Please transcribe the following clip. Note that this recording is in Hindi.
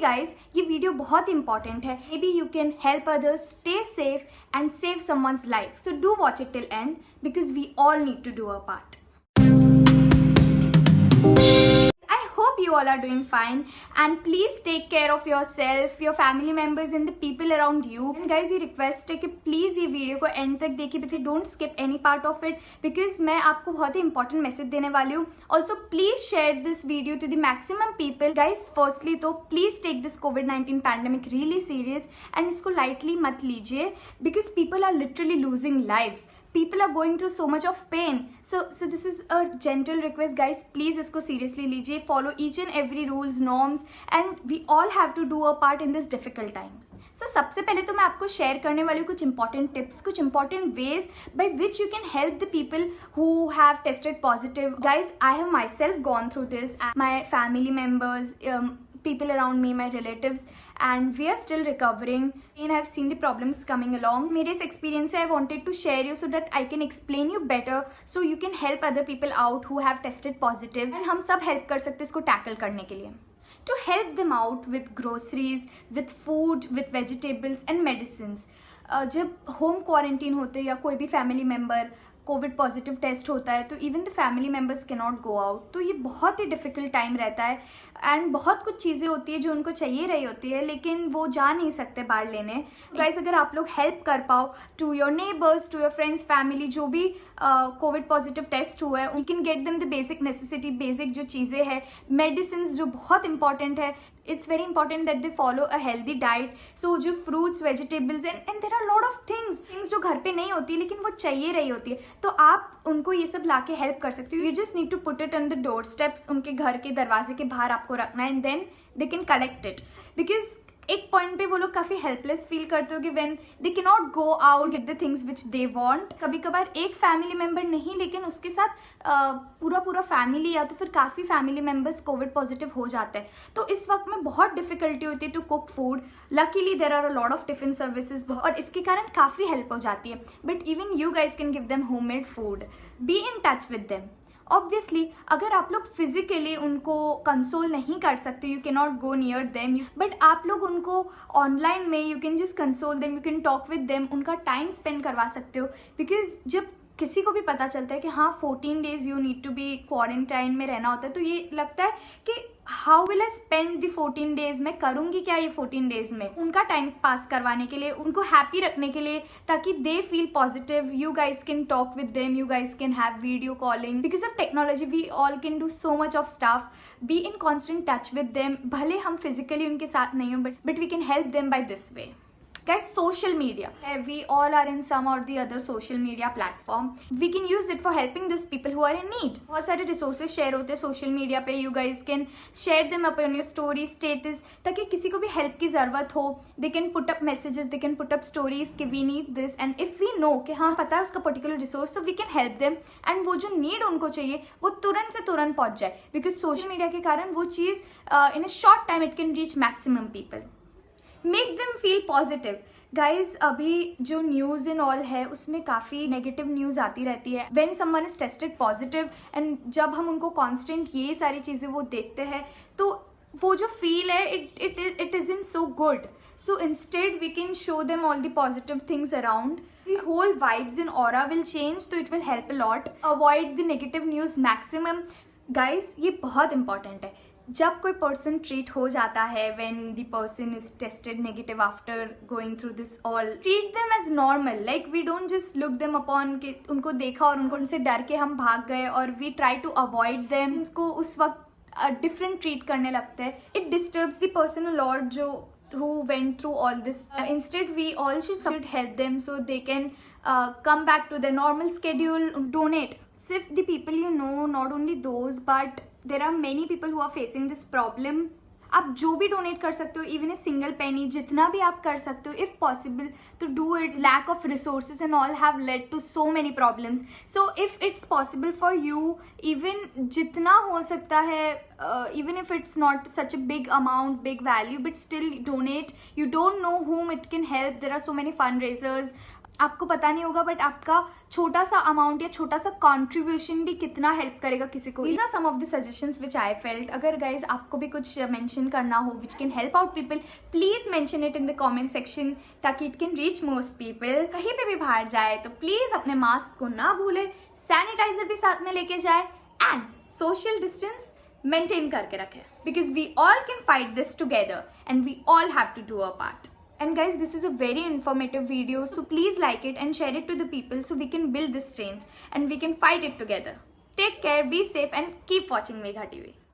गाइस, ये वीडियो बहुत इंपॉर्टेंट है. May be you can help others stay safe and save someone's life. So do watch it till end because we all need to do our part. You all are doing fine and please take care of yourself, your family members and the people around you. And guys, ये request है कि please ये वीडियो को end तक देखिए because don't skip any part of it because मैं आपको बहुत ही important message देने वाली हूँ. Also please share this video to the maximum people. Guys, firstly तो please take this COVID-19 pandemic really serious and इसको lightly मत लीजिए because people are literally losing lives. People are going through so much of pain. So this is a gentle request, guys. Please इसको seriously लीजिए. Follow each and every rules, norms, and we all have to do a part in this difficult times. So सबसे पहले तो मैं आपको share करने वाली हूँ कुछ important tips, कुछ important ways by which you can help the people who have tested positive. Guys, I have myself gone through this. My family members, people around me, my relatives, and we are still recovering and I've seen the problems coming along. मेरे इस experience से I wanted to share you so that I can explain you better so you can help other people out who have tested positive and हम सब help कर सकते हैं इसको tackle करने के लिए. To help them out with groceries, with food, with vegetables and medicines. जब home quarantine होते या कोई भी family member covid positive test होता है तो even the family members can not go out. तो ये बहुत ही डिफ़िकल्ट टाइम रहता है एंड बहुत कुछ चीज़ें होती है जो उनको चाहिए रही होती है लेकिन वो जा नहीं सकते बाहर लेने. गाइस, अगर आप लोग हेल्प कर पाओ to your neighbours, to your friends, family जो भी कोविड पॉजिटिव टेस्ट हुआ है, you can get them the basic necessity, basic जो चीज़ें हैं, मेडिसिन जो बहुत इंपॉर्टेंट है. It's very important that they follow a healthy diet. So जो fruits, vegetables and there are a lot of things जो घर पे नहीं होती लेकिन वो चाहिए रही होती है तो आप उनको ये सब ला के हेल्प कर सकते हो. You just need to put it on the doorsteps. उनके घर के दरवाजे के बाहर आपको रखना है and then they can collect it. Because एक पॉइंट पे वो लोग काफ़ी हेल्पलेस फील करते हो कि when they can not go out get the things which they want. कभी कभार एक फैमिली मेम्बर नहीं लेकिन उसके साथ पूरा फैमिली या तो फिर काफ़ी फैमिली मेम्बर्स कोविड पॉजिटिव हो जाते हैं तो इस वक्त में बहुत डिफिकल्टी होती है to cook food. Luckily there are a lot of tiffin services और इसके कारण काफ़ी हेल्प हो जाती है. But even you guys can give them homemade food. Be in touch with them. Obviously अगर आप लोग फिजिकली उनको कंसोल नहीं कर सकते, you can not go near them, but आप लोग उनको ऑनलाइन में you can just console them, you can talk with them, उनका टाइम स्पेंड करवा सकते हो. बिकॉज जब किसी को भी पता चलता है कि हाँ 14 days you need to be quarantine में रहना होता है तो ये लगता है कि how will I spend the 14 days, मैं करूँगी क्या ये 14 डेज में, उनका टाइम पास करवाने के लिए, उनको हैप्पी रखने के लिए ताकि they feel positive. You guys can talk with them, you guys can have video calling. Because of technology we all can do so much of stuff. Be in constant touch with them. भले हम फिजिकली उनके साथ नहीं हो but we can help them by this way. Guys, social media. We all are in some or the other social media platform. We can use it for helping those people who are in need. बहुत सारे resources share होते हैं social media पे. You guys can share them up on your story, status ताकि किसी को भी help की ज़रूरत हो. They can put up messages, they can put up stories कि we need this and if we know कि हाँ पता है उसका particular resource so we can help them and वो जो need उनको चाहिए वो तुरंत से तुरंत पहुँच जाए. Because social media के कारण वो चीज़ in a short time it can reach maximum people. Make them feel positive. Guys, अभी जो न्यूज़ इन ऑल है उसमें काफ़ी नेगेटिव न्यूज़ आती रहती है. When someone is tested positive and जब हम उनको कांस्टेंट ये सारी चीज़ें वो देखते हैं तो वो जो फील है it is in so good. So instead we can show them all the positive things around. The whole vibes in aura will change so it will help a lot. Avoid the negative news maximum. Guys, ये बहुत important है. जब कोई पर्सन ट्रीट हो जाता है when the person is tested negative after going through this all, treat them as normal. Like we don't just look them upon कि उनको देखा और उनसे डर के हम भाग गए और we try to avoid them. उनको उस वक्त डिफरेंट ट्रीट करने लगते हैं. It disturbs the person a lot जो who went through all this. Instead we all should help them so they can come back to their normal schedule. Donate. Sif the people you know, not only those but there are many people who are facing this problem. आप जो भी डोनेट कर सकते हो, इवन ए सिंगल पेनी, जितना भी आप कर सकते हो if possible to do it. Lack of resources and all have led to so many problems. So if it's possible for you, even जितना हो सकता है, even if it's not such a big amount, big value, but still donate. You don't know whom it can help. There are so many fundraisers. आपको पता नहीं होगा बट आपका छोटा सा अमाउंट या छोटा सा कंट्रीब्यूशन भी कितना हेल्प करेगा किसी को. These are some of the suggestions which I felt. अगर guys आपको भी कुछ मेंशन करना हो which can help out people, please mention it in the comment section ताकि it can reach most people. कहीं पे भी बाहर जाए तो प्लीज़ अपने मास्क को ना भूले, सैनिटाइजर भी साथ में लेके जाए एंड सोशल डिस्टेंस मेंटेन करके रखें, because we all can fight this together and we all have to do our part. And guys, this is a very informative video, so please like it and share it to the people so we can build this change and we can fight it together. Take care, be safe and keep watching Megha TV.